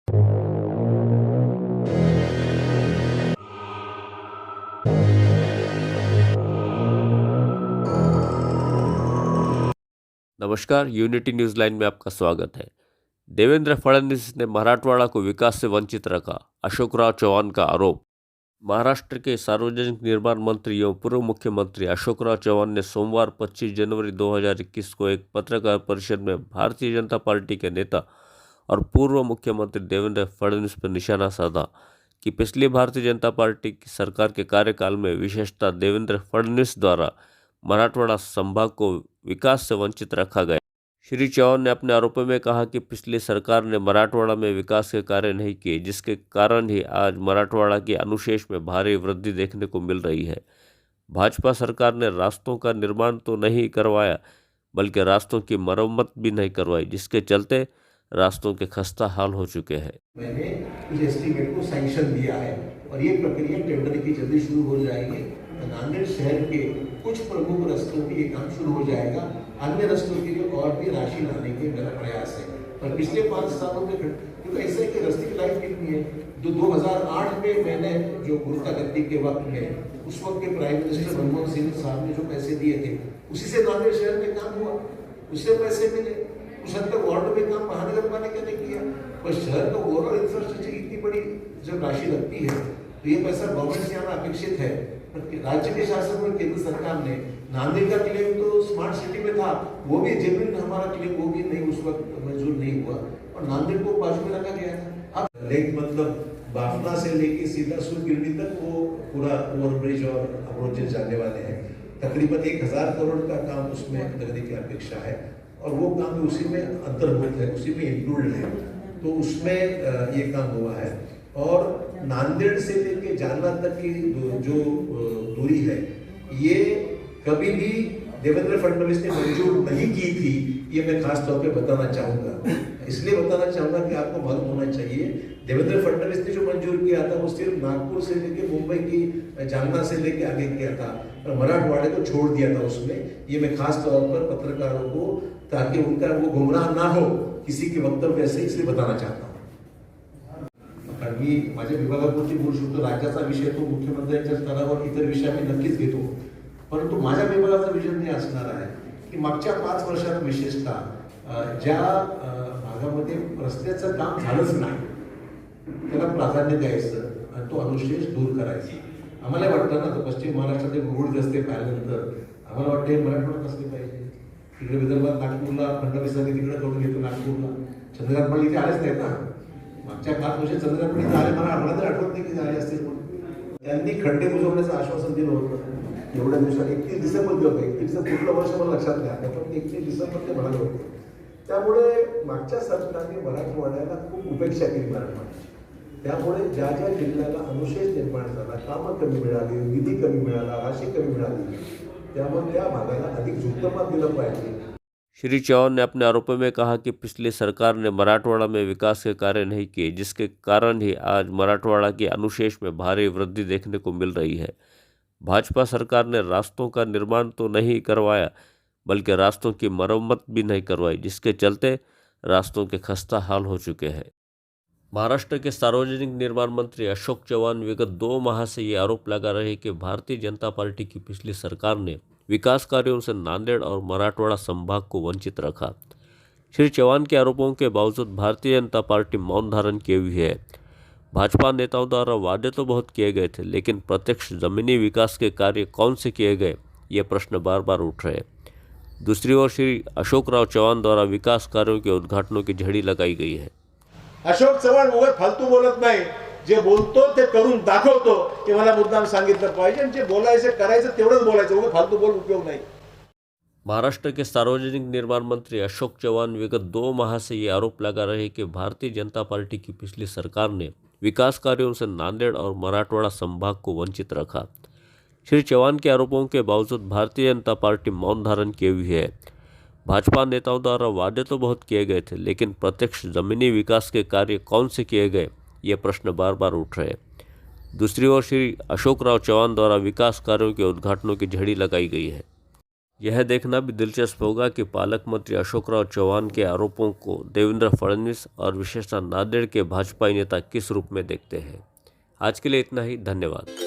नमस्कार, unity news line में आपका स्वागत है। देवेंद्र फडणवीस ने मराठवाड़ा को विकास से वंचित रखा, अशोकराव चौहान का आरोप। महाराष्ट्र के सार्वजनिक निर्माण मंत्री एवं पूर्व मुख्यमंत्री अशोकराव चौहान ने सोमवार 25 जनवरी 2021 को एक पत्रकार परिषद में भारतीय जनता पार्टी के नेता और पूर्व मुख्यमंत्री देवेंद्र फडणवीस पर निशाना साधा कि पिछली भारतीय जनता पार्टी की सरकार के कार्यकाल में विशेषतः देवेंद्र फडणवीस द्वारा मराठवाड़ा संभाग को विकास से वंचित रखा गया। श्री चौहान ने अपने आरोपों में कहा कि पिछली सरकार ने मराठवाड़ा में विकास के कार्य नहीं किए, जिसके कारण ही आज मराठवाड़ा के अनुशेष में भारी वृद्धि देखने को मिल रही है। भाजपा सरकार ने रास्तों का निर्माण तो नहीं करवाया, बल्कि रास्तों की मरम्मत भी नहीं करवाई, जिसके चलते रास्तों के खस्ता हाल हो चुके हैं। मैंने इस एस्टीमेट को सैंक्शन दिया है और ये प्रक्रिया टेंडर की जल्दी शुरू हो जाएगी। नांदेड़ शहर के कुछ प्रमुख रस्तों के ये काम शुरू हो जाएगा। अन्य रस्तों के लिए और भी राशि लाने के मेरा प्रयास है। पर पिछले 5 सालों में क्योंकि ऐसा है कि रस्ते की लाइफ कितनी है, 2008 में मैंने जो गुरका गद्दी के वक्त में उस वक्त के प्राइम मिनिस्टर मनमोहन सिंह साहब ने जो पैसे दिए थे, उसी से नांदेड़ शहर में काम हुआ, उससे पैसे मिले। उस हद तक वार्ड में काम महानगर पालिका ने किया, पर शहर का ओवरऑल इंफ्रास्ट्रक्चर इतनी बड़ी जब राशि लगती है तो ये पैसा गवर्नमेंट से आना अपेक्षित है। राज्य के शासन में केंद्र सरकार ने नांदेड़ का क्लेम तो स्मार्ट सिटी में था, वो भी जेन्युइन हमारा क्लेम वो भी नहीं उस वक्त मंजूर नहीं हुआ और नांदेड़ को बाजू में रखा गया था। अब लेक मतलब बाफना से लेके सीधा सुरगिरनी तक वो पूरा ओवरब्रिज और अप्रोचेज जाने वाले हैं। तकरीबन 1000 करोड़ का काम उसमें लगने की अपेक्षा है और वो काम भी उसी में अंतर्भुत है, उसी में इंक्लूडेड है। तो उसमें ये काम हुआ है और नांदेड़ से लेके जालना तक की जो दूरी है, ये कभी भी देवेंद्र फडणवीस ने मंजूर नहीं की थी। ये मैं खास तौर पे बताना चाहूंगा, इसलिए बताना चाहूंगा कि आपको मालूम होना चाहिए देवेंद्र फडणवीस ने जो मंजूर किया था वो सिर्फ नागपुर से लेके मुंबई की जालना से लेके आगे किया था और मराठवाड़े को छोड़ दिया था उसमें। ये मैं खास तौर पर पत्रकारों को, ताकि उनका वो गुमराह ना हो किसी के वक्तव्य से, इसलिए बताना चाहता हूँ। कारण मी माझ्या विभागापुरती बोलू शकतो, राज्याचा विषय तो मुख्यमंत्र्यांच्या स्तरावर इतर विषय मी नक्कीच घेतो, परंतु माझ्या विभागाचा विजन हे असणार आहे की मागच्या 5 वर्षात विशेषतः ज्या भागामध्ये रस्त्याचं काम झालंच नाही त्याला प्राधान्य द्यायचं आणि तो अनुशेष दूर करायचा। आम्हाला वाटतं ना, तर पश्चिम महाराष्ट्राचे गुळगुळीत रस्ते पाहिल्यानंतर आम्हाला वाटते मराठवाड्यात असले पाहिजे। तिकडे विदर्भात नागपूरला फडणवीसांनी तिकडे करून घेतो, नागपूरला चंद्रकांत पाटील इथे आलेच नाहीत ना। मागच्या 5 वर्षात चंद्रकांत पाटील आले, मला आम्हाला तर आठवत नाही की झाले असतील म्हणून। त्यांनी खड्डे बुजवण्याचं आश्वासन दिलं होतं एवढ्या दिवसात। 31 डिसेंबर होतं, 31 पुढलं वर्ष मला लक्षात नाही आता, पण 31 डिसेंबर ते म्हणाले होते। त्यामुळे मागच्या सरकारने मराठवाड्याला खूप उपेक्षा केली मराठवाड्याची। त्यामुळे ज्या ज्या जिल्ह्याला अनुशेष निर्माण झाला, कामं कमी मिळाली, निधी कमी मिळाला, राशी कमी मिळाली, त्यामुळे त्या भागाला अधिक झुकतं दिलं पाहिजे। श्री चौहान ने अपने आरोपों में कहा कि पिछली सरकार ने मराठवाड़ा में विकास के कार्य नहीं किए, जिसके कारण ही आज मराठवाड़ा के अनुशेष में भारी वृद्धि देखने को मिल रही है। भाजपा सरकार ने रास्तों का निर्माण तो नहीं करवाया, बल्कि रास्तों की मरम्मत भी नहीं करवाई, जिसके चलते रास्तों के खस्ता हाल हो चुके हैं। महाराष्ट्र के सार्वजनिक निर्माण मंत्री अशोक चौहान विगत 2 माह से ये आरोप लगा रहे कि भारतीय जनता पार्टी की पिछली सरकार ने विकास कार्यों से नांदेड़ और मराठवाड़ा संभाग को वंचित रखा। श्री चौहान के आरोपों के बावजूद भारतीय जनता पार्टी मौन धारण किए हुई है। भाजपा नेताओं द्वारा वादे तो बहुत किए गए थे, लेकिन प्रत्यक्ष जमीनी विकास के कार्य कौन से किए गए, ये प्रश्न बार बार उठ रहे। दूसरी ओर श्री अशोकराव चौहान द्वारा विकास कार्यों के उद्घाटनों की झड़ी लगाई गई है। अशोक चव्हाण वगैरे फालतू बोलत नाही, जे बोलतो ते करून दाखवतो की मला मुद्दाम सांगितलं पाहिजे, आणि जे बोलायचं करायचं तेवढंच बोलायचं, वगैरे फालतू बोल उपयोग नाही। महाराष्ट्र के सार्वजनिक निर्माण मंत्री अशोक चौहान विगत 2 माह से ये आरोप लगा रहे कि भारतीय जनता पार्टी की पिछली सरकार ने विकास कार्यों से नांदेड़ और मराठवाड़ा संभाग को वंचित रखा। श्री चौहान के आरोपों के बावजूद भारतीय जनता पार्टी मौन धारण किए हुई है। भाजपा नेताओं द्वारा वादे तो बहुत किए गए थे, लेकिन प्रत्यक्ष जमीनी विकास के कार्य कौन से किए गए, ये प्रश्न बार बार उठ रहे। दूसरी ओर श्री अशोकराव चौहान द्वारा विकास कार्यों के उद्घाटनों की झड़ी लगाई गई है। यह देखना भी दिलचस्प होगा कि पालक मंत्री अशोकराव चौहान के आरोपों को देवेंद्र फडणवीस और विशेषतः नांदेड़ के भाजपा नेता किस रूप में देखते हैं। आज के लिए इतना ही, धन्यवाद।